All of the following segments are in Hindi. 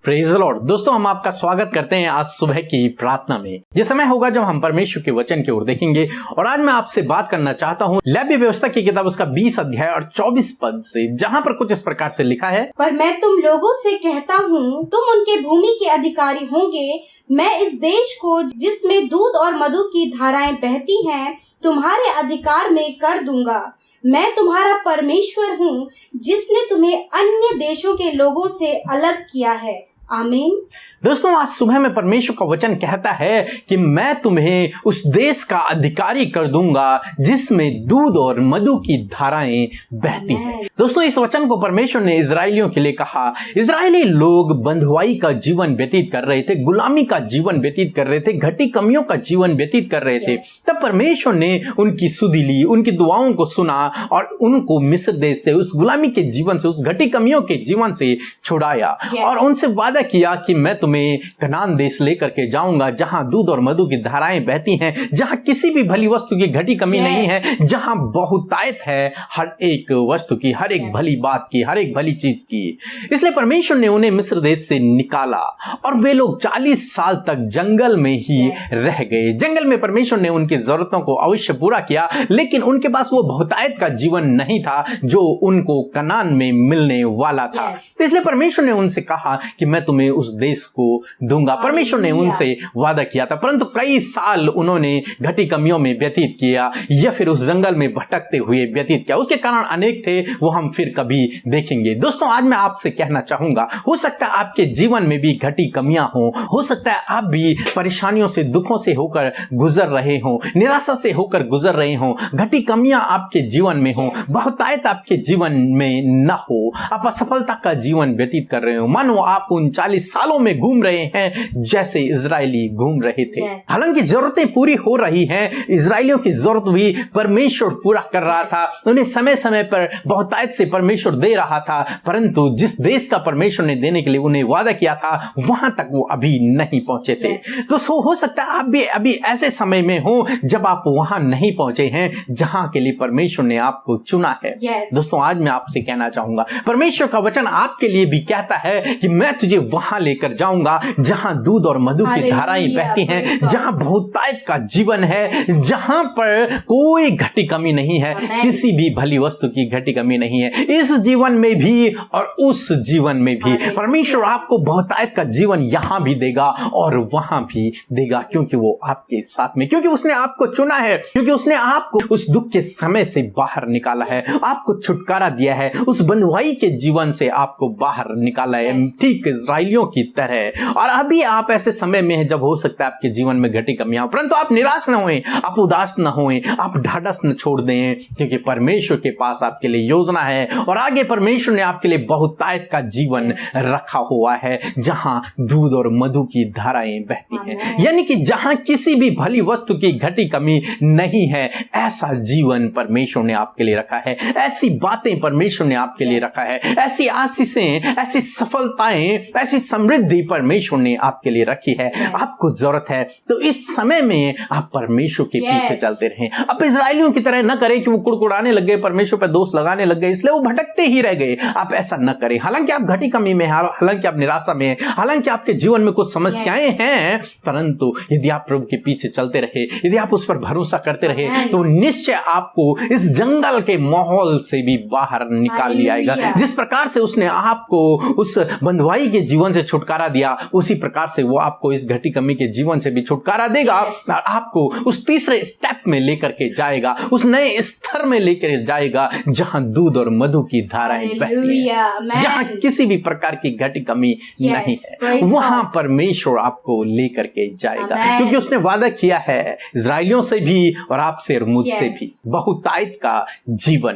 Praise the Lord. दोस्तों, हम आपका स्वागत करते हैं आज सुबह की प्रार्थना में। यह समय होगा जब हम परमेश्वर के वचन की ओर देखेंगे और आज मैं आपसे बात करना चाहता हूँ लेवी व्यवस्था की किताब उसका 20 अध्याय और 24 पद से, जहाँ पर कुछ इस प्रकार से लिखा है, पर मैं तुम लोगों से कहता हूँ, तुम उनके भूमि के अधिकारी होंगे। मैं इस देश को जिसमें दूध और मधु की धाराएं बहती हैं तुम्हारे अधिकार में कर दूंगा। मैं तुम्हारा परमेश्वर हूँ जिसने तुम्हें अन्य देशों के लोगों से अलग किया है। आमीन। दोस्तों, आज सुबह में परमेश्वर का वचन कहता है कि मैं तुम्हें उस देश का अधिकारी कर दूंगा जिसमें दूध और मधु की धाराएं बहती हैं। दोस्तों, इस वचन को परमेश्वर ने इजरायलियों के लिए कहा। इजरायली लोग बंधुआई का जीवन व्यतीत कर रहे थे, गुलामी का जीवन व्यतीत कर रहे थे, घटी कमियों का जीवन व्यतीत कर रहे थे। तब परमेश्वर ने उनकी सुधि ली, उनकी दुआओं को सुना और उनको मिस्र देश से, उस गुलामी के जीवन से, उस घटी कमियों के जीवन से छुड़ाया और उनसे वादा किया कि मैं तुम्हें कनान देश लेकर के जाऊंगा जहां दूध और मधु की धाराएं बहती हैं, जहां किसी भी भली वस्तु की घटी कमी नहीं है, जहां बहुतायत है हर एक वस्तु की, हर एक भली बात की, हर एक भली चीज की। इसलिए परमेश्वर ने उन्हें मिस्र देश से निकाला और वे लोग 40 साल तक जंगल में ही रह गए। जंगल में परमेश्वर ने उनकी जरूरतों को अवश्य पूरा किया, लेकिन उनके पास वो बहुतायत का जीवन नहीं था जो उनको कनान में मिलने वाला था। इसलिए परमेश्वर ने उनसे कहा कि मैं तुम्हें उस देश को दूंगा। परमेश्वर ने उनसे वादा किया था, परंतु कई साल उन्होंने घटी कमियों में व्यतीत किया या फिर उस जंगल में भटकते हुए व्यतीत किया। उसके कारण अनेक थे, वो हम फिर कभी देखेंगे। दोस्तों, आज मैं आपसे कहना चाहूंगा, हो सकता है आपके जीवन में भी घटी कमियां हो सकता है आप भी परेशानियों से, दुखों से होकर गुजर रहे हो, निराशा से होकर गुजर रहे हो, घटी कमियां आपके जीवन में हो, बहुतायत आपके जीवन में न हो, आप असफलता का जीवन व्यतीत कर रहे हो, मानो आप उन 40 सालों में घूम रहे हैं जैसे इजरायली घूम रहे थे। हालांकि जरूरतें पूरी हो रही हैं, इजरायलियों की जरूरत भी परमेश्वर पूरा कर रहा था, उन्हें समय समय पर बहुतायत से परमेश्वर दे रहा था, परंतु जिस देश का परमेश्वर ने देने के लिए उन्हें वादा किया था वहां तक वो अभी नहीं पहुंचे थे। तो हो सकता है आप भी अभी ऐसे समय में हो जब आप वहां नहीं पहुंचे हैं जहां के लिए परमेश्वर ने आपको चुना है। दोस्तों, आज मैं आपसे कहना चाहूंगा, परमेश्वर का वचन आपके लिए भी कहता है कि मैं तुझे वहां लेकर जाऊंगा जहां दूध और मधु की धाराएं बहती हैं, जहां बहुतायत का जीवन है, जहां पर कोई घटी कमी नहीं है, किसी भी भली वस्तु की घटी कमी नहीं है। इस जीवन में भी और उस जीवन में भी परमेश्वर आपको बहुतायत का जीवन यहां भी देगा और वहां भी देगा, क्योंकि वो आपके साथ में, क्योंकि उसने आपको चुना है, क्योंकि उसने आपको उस दुख के समय से बाहर निकाला है, आपको छुटकारा दिया है, उस बंधुआई के जीवन से आपको बाहर निकाला है, ठीक इजरायलियों की तरह। और अभी आप ऐसे समय में हैं जब हो सकता है आपके जीवन में घटी कमियां हो, परंतु आप निराश ना होएं, आप उदास ना होएं, आप ढाढ़स न छोड़ दें, क्योंकि परमेश्वर के पास आपके लिए योजना है और आगे परमेश्वर ने आपके लिए बहुतायत का जीवन रखा हुआ है जहां दूध और मधु की धाराएं बहती हैं, यानी कि जहां किसी भी भली वस्तु की घटी कमी नहीं है। ऐसा जीवन परमेश्वर ने आपके लिए रखा है, ऐसी बातें परमेश्वर ने आपके लिए रखा है, ऐसी आशीषें, ऐसी सफलताएं, ऐसी समृद्धि परमेश्वर ने आपके लिए रखी है। आपको जरूरत है तो इस समय में आप परमेश्वर के पीछे चलते रहें। अब इजरायलियों की तरह न करें कि वो कुड़कुड़ाने लग गए, परमेश्वर पर दोष लगाने लग गए, इसलिए वो भटकते ही रह गए। आप ऐसा न करें। हालांकि आप घटी कमी में, हालांकि आप निराशा में, हालांकि आपके जीवन में कुछ समस्याएं हैं, परंतु यदि आप प्रभु के पीछे चलते रहे, यदि आप उस पर भरोसा करते रहे, तो निश्चय आपको इस जंगल के माहौल से भी बाहर निकाल लिया आएगा। जिस प्रकार से उसने आपको उस बंधुआई के जीवन से छुटकारा दिया, उसी प्रकार से वो आपको इस घटी कमी के जीवन से भी छुटकारा देगा और आपको उस तीसरे स्टेप में लेकर के जाएगा, उस नए स्तर में लेकर जाएगा जहां दूध और मधु की धाराएं बहती हैं, जहां किसी भी प्रकार की घटी कमी नहीं है। वहां परमेश्वर आपको लेकर के जाएगा, क्योंकि उसने वादा किया है इजरायलियों से भी और आपसे और मुझसे भी बहुतायत का जीवन।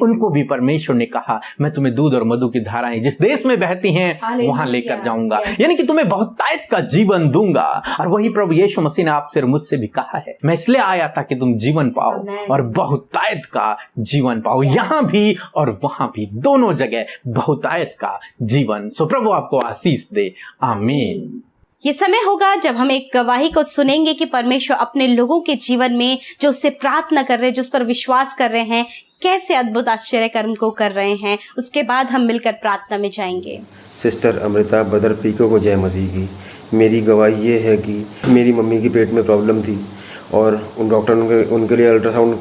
उनको भी परमेश्वर ने कहा, मैं तुम्हें दूध और मधु की धाराएं जिस देश में बहती हैं वहां लेकर जाऊंगा, यानी कि तुम्हें बहुतायत का जीवन दूंगा। और वही प्रभु यीशु मसीह ने आपसे और मुझसे भी कहा है, मैं इसलिए आया था कि तुम जीवन पाओ और बहुतायत का जीवन पाओ, यहां भी और वहां भी, दोनों जगह बहुतायत का जीवन। सो प्रभु आपको आशीष दे। आमीन। ये समय होगा जब हम एक गवाही को सुनेंगे कि परमेश्वर अपने लोगों के जीवन में जो उससे प्रार्थना कर रहे हैं, जो उस पर विश्वास कर रहे हैं, कैसे अद्भुत आश्चर्य कर्म को कर रहे हैं। उसके बाद हम मिलकर प्रार्थना में जाएंगे। सिस्टर अमृता ब्रदर पीको को जय मसीह की। मेरी गवाही ये है कि मेरी मम्मी की पेट में प्रॉब्लम थी और उन डॉक्टर ने उनके लिए अल्ट्रासाउंड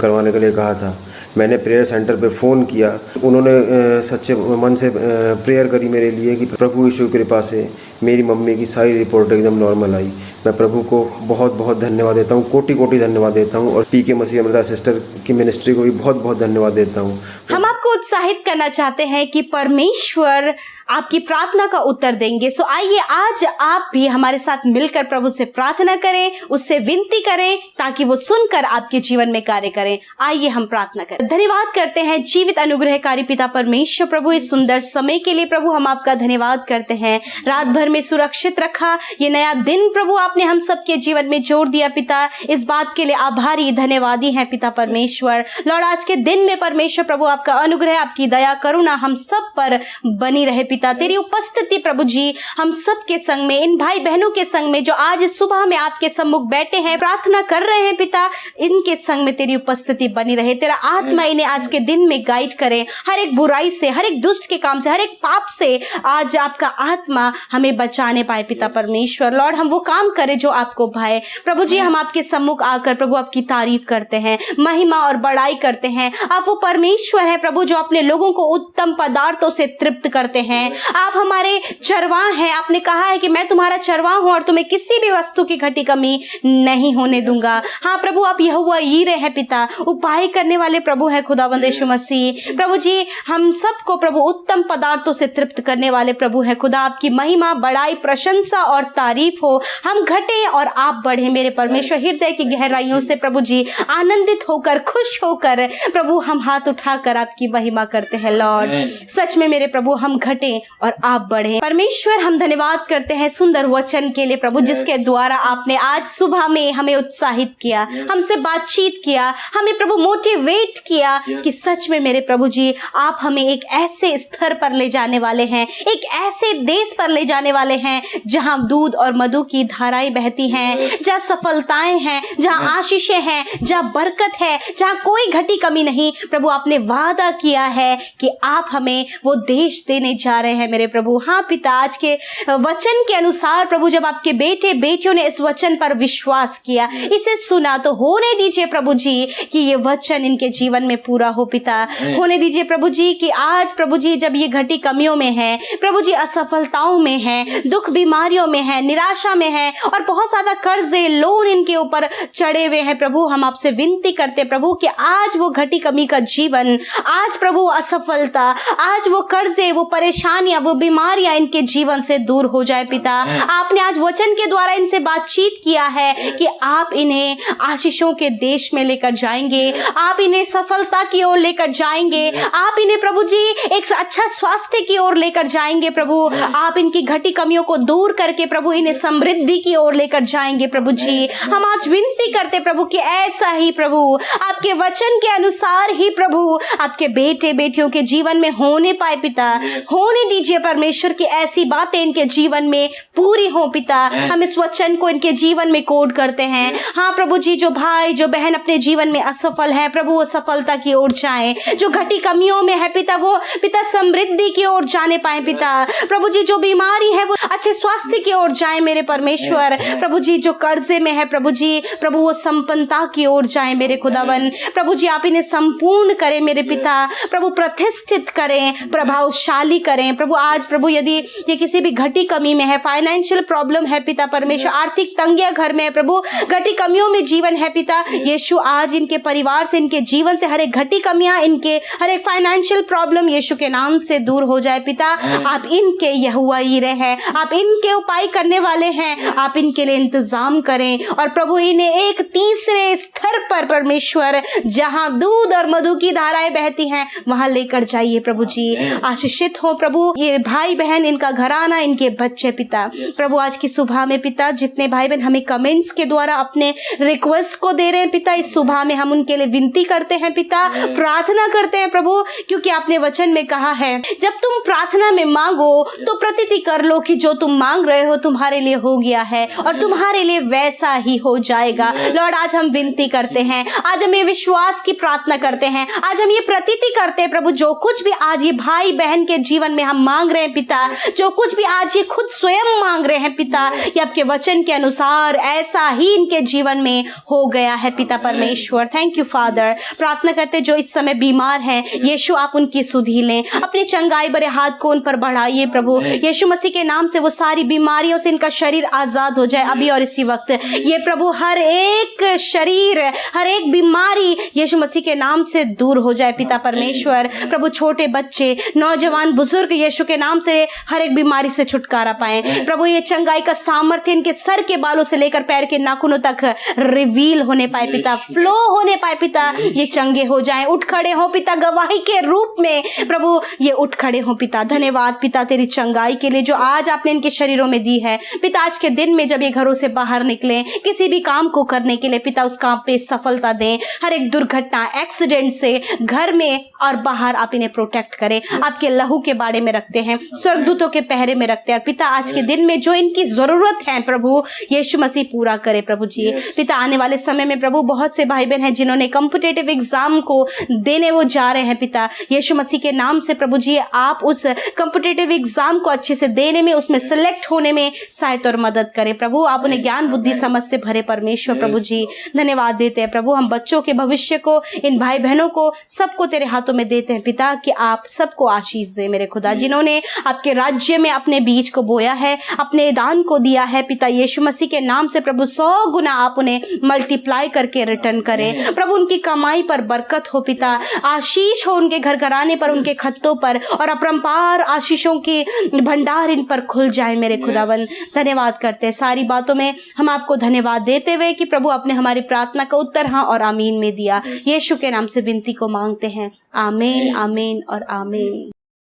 करवाने के लिए कहा था। मैंने प्रेयर सेंटर पे फ़ोन किया, उन्होंने सच्चे मन से प्रेयर करी मेरे लिए कि प्रभु यीशु की कृपा से मेरी मम्मी की सारी रिपोर्ट एकदम नॉर्मल आई। मैं प्रभु को बहुत बहुत धन्यवाद देता हूँ, कोटि कोटि धन्यवाद देता हूँ और पीके मसीह अमृता सिस्टर की मिनिस्ट्री को भी बहुत बहुत धन्यवाद देता हूँ। हम आपको उत्साहित करना चाहते हैं कि परमेश्वर आपकी प्रार्थना का उत्तर देंगे। सो आइए आज आप भी हमारे साथ मिलकर प्रभु से प्रार्थना करें, उससे विनती करें ताकि वो सुनकर आपके जीवन में कार्य करें। आइए हम प्रार्थना करें। धन्यवाद करते हैं जीवित अनुग्रहकारी पिता परमेश्वर प्रभु, इस सुंदर समय के लिए प्रभु हम आपका धन्यवाद करते हैं। रात भर में सुरक्षित रखा, ये नया दिन प्रभु आपने हम सबके जीवन में जोड़ दिया पिता, इस बात के लिए आभारी धन्यवादी हैं पिता परमेश्वर। लॉर्ड आज के दिन में परमेश्वर प्रभु आपका अनुग्रह, आपकी दया करुणा हम सब पर बनी रहे पिता। तेरी उपस्थिति प्रभु जी हम सब के संग में, इन भाई बहनों के संग में जो आज इस सुबह में आपके सम्मुख बैठे हैं, प्रार्थना कर रहे हैं पिता, इनके संग में तेरी उपस्थिति बनी रहे। तेरा आत्मा इन्हें आज के दिन में गाइड करे, हर एक बुराई से, हर एक दुष्ट के काम से, हर एक पाप से आज आपका आत्मा हमें बचाने पाए पिता परमेश्वर। लॉर्ड हम वो काम करें जो आपको भाए प्रभु जी। हम आपके सम्मुख आकर प्रभु आपकी तारीफ करते हैं, महिमा और बड़ाई करते हैं। आप वो परमेश्वर है प्रभु जो अपने लोगों को उत्तम पदार्थों से तृप्त करते हैं। आप हमारे चरवाह हैं, आपने कहा है कि मैं तुम्हारा चरवाह हूं और तुम्हें किसी भी वस्तु की घटी कमी नहीं होने दूंगा। हाँ प्रभु आप यहोवा यीरे हैं पिता, उपाय करने वाले प्रभु है खुदावंद यीशु मसीह। प्रभु जी हम सबको प्रभु उत्तम पदार्थों से तृप्त करने वाले प्रभु है खुदा। आपकी महिमा बड़ाई प्रशंसा और तारीफ हो। हम घटे और आप बढ़े मेरे परमेश्वर। हृदय की गहराइयों से प्रभु जी आनंदित होकर, खुश होकर प्रभु हम हाथ उठाकर आपकी महिमा करते हैं। लॉर्ड सच में मेरे प्रभु हम घटे और आप बढ़े। परमेश्वर हम धन्यवाद करते हैं सुंदर वचन के लिए प्रभु, जिसके द्वारा आपने आज सुबह में हमें उत्साहित किया, हमसे बातचीत किया, हमें प्रभु मोटिवेट किया कि सच में मेरे प्रभु जी आप हमें एक ऐसे स्तर पर ले जाने वाले हैं, एक ऐसे देश पर ले जाने वाले हैं जहां दूध और मधु की धाराएं बहती हैं, जहां सफलताएं हैं, जहां आशीषें हैं, जहां बरकत है, जहां कोई घटी कमी नहीं। प्रभु आपने वादा किया है कि आप हमें वो देश देने जा रहे हैं मेरे प्रभु। हाँ पिता आज के वचन के अनुसार प्रभु जब आपके बेटे बेटियों ने इस वचन पर विश्वास किया, इसे सुना, तो होने दीजिए प्रभु जी कि ये वचन इनके जीवन में पूरा हो पिता। होने दीजिए प्रभु जी कि आज प्रभु जी जब ये घटी कमियों में है प्रभु जी, असफलताओं में है, दुख बीमारियों में है, निराशा में है और बहुत ज्यादा कर्जे लोन इनके ऊपर चढ़े हुए हैं प्रभु, हम आपसे विनती करते प्रभु कि आज वो घटी कमी का जीवन, आज प्रभु असफलता, आज वो कर्जे, वो परेशानियां, वो बीमारियां इनके जीवन से दूर हो जाए पिता। आपने आज वचन के द्वारा इनसे बातचीत किया है कि आप इन्हें आशीषों के देश में लेकर जाएंगे, आप इन्हें सफलता की ओर लेकर जाएंगे, आप इन्हें प्रभु जी एक अच्छा स्वास्थ्य की ओर लेकर जाएंगे प्रभु, आप इनकी घटी कमियों को दूर करके प्रभु इन्हें समृद्धि की ओर लेकर जाएंगे प्रभु जी। हम आज विनती करते प्रभु कि ऐसा ही प्रभु आपके वचन के अनुसार ही प्रभु आपके बेटे बेटियों के जीवन में होने पाए पिता। होने दीजिए परमेश्वर की ऐसी बातें इनके जीवन में पूरी हो पिता। हम इस वचन को इनके जीवन में कोड करते हैं। हाँ प्रभु जी जो भाई जो बहन अपने जीवन में असफल है प्रभु वो सफलता की ओर जाए, जो घटी कमियों में है पिता वो पिता समृद्धि की ओर जाने पाए पिता। प्रभु जी जो बीमारी है वो अच्छे स्वास्थ्य की ओर जाए मेरे परमेश्वर। प्रभु जी जो कर्जे में है प्रभु जी प्रभु वो संपन्नता की ओर जाए मेरे खुदावन। प्रभु जी आप इन्हें संपूर्ण करें मेरे पिता, प्रभु प्रतिष्ठित करें, प्रभावशाली करें प्रभु। आज प्रभु यदि ये किसी भी घटी कमी में है, फाइनेंशियल प्रॉब्लम है पिता परमेश्वर, आर्थिक तंगियां घर में है प्रभु, घटी कमियों में जीवन है पिता यीशु, आज इनके परिवार से, इनके जीवन से हर एक घटी कमियां, इनके हर एक फाइनेंशियल प्रॉब्लम यीशु के नाम से दूर हो जाए पिता। आप इनके यहोवा यीरे हैं, आप इनके उपाय करने वाले हैं, आप इनके लिए इंतजाम करें और प्रभु इन्हें एक तीसरे स्तर पर परमेश्वर जहां दूध और मधु की धाराएं बहती हैं वहां लेकर जाइए प्रभु जी। आशीषित हो प्रभु ये भाई बहन, इनका घराना, इनके बच्चे पिता। प्रभु आज की सुबह में पिता जितने भाई बहन हमें कमेंट्स के द्वारा अपने रिक्वेस्ट को दे रहे हैं पिता, इस सुबह में हम उनके लिए विनती करते हैं पिता, प्रार्थना करते हैं प्रभु, क्योंकि आपने वचन में कहा है जब तुम प्रार्थना में मांगो तो प्रतीति कर लो कि जो तुम मांग रहे हो तुम्हारे लिए हो गया है। है और तुम्हारे लिए वैसा ही हो जाएगा। लॉर्ड, आज हम विनती करते हैं, आज हम ये विश्वास की प्रार्थना करते हैं, आज हम ये प्रतीति करते हैं प्रभु, जो कुछ भी आज ये भाई बहन के जीवन में हम मांग रहे हैं पिता, जो कुछ भी आज ये खुद स्वयं मांग रहे हैं पिता, ये आपके वचन के अनुसार ऐसा ही इनके जीवन में हो गया है पिता परमेश्वर। Thank you father. प्रार्थना करते जो इस समय बीमार हैं, यीशु आप उनकी सुधि लें, अपने चंगाई भरे हाथ को उन पर बढ़ाइए प्रभु। यीशु मसीह के नाम से वो सारी बीमारियों से इनका शरीर आजाद हो जाए अभी और इसी वक्त। ये प्रभु हर एक शरीर, हर एक बीमारी यीशु मसीह के नाम से दूर हो जाए पिता परमेश्वर। प्रभु छोटे बच्चे, नौजवान, बुजुर्ग यीशु के नाम से हर एक बीमारी से छुटकारा पाए प्रभु। ये चंगाई का सामर्थ्य इनके सर के बालों से लेकर पैर के नाखूनों तक रिवील होने पाए पिता, फ्लो होने पाए पिता। ये चंगे हो जाएं, उठ खड़े हो पिता, गवाही के रूप में प्रभु ये उठ खड़े हो पिता। धन्यवाद पिता तेरी चंगाई के लिए जो आज आपने इनके शरीरों में दी है पिता। आज के दिन में जब ये घरों से बाहर निकले किसी भी काम को करने के लिए पिता, उस काम पे सफलता दें। हर एक दुर्घटना, एक्सीडेंट से घर में और बाहर आप इन्हें प्रोटेक्ट करें। आपके लहू के बारे में रखते हैं, स्वर्गदूतों के पहरे में रखते हैं पिता। आज के दिन में जो इनकी जरूरत है प्रभु, यीशु मसीह पूरा करे प्रभु जी। पिता आने वाले समय में प्रभु बहुत से भाई बहन हैं जिन्होंने कॉम्पिटिटिव एग्जाम को देने वो जा रहे हैं पिता, यीशु मसीह के नाम से प्रभु जी आप उस कॉम्पिटिटिव एग्जाम को अच्छे से देने में, उसमें सिलेक्ट होने में सहायता और मदद करें प्रभु। आप उन्हें ज्ञान बुद्धि समझ से भरे परमेश्वर प्रभु जी। धन्यवाद देते हैं प्रभु, हम बच्चों के भविष्य को, इन भाई बहनों को, सबको तेरे हाथों में देते हैं पिता कि आप सबको आशीष दे मेरे खुदा। जिन्होंने आपके राज्य में अपने बीज को बोया है, अपने दान को दिया है पिता, यीशु मसीह के नाम से प्रभु 100 गुना आप उन्हें मल्टीप्लाई करके रिटर्न करें प्रभु। उनकी कमाई पर बरकत हो पिता, आशीष हो उनके घर घराने पर, उनके खत्तों पर, और अपरंपार आशीषों की भंडार इन पर खुल जाए मेरे खुदावन। धन्यवाद करते हैं सारी बातों में हम आपको धन्यवाद देते हुए कि प्रभु आपने हमारी प्रार्थना का उत्तर हाँ और आमीन में दिया। यीशु के नाम से विनती को मांगते हैं, आमीन, आमीन और आमीन।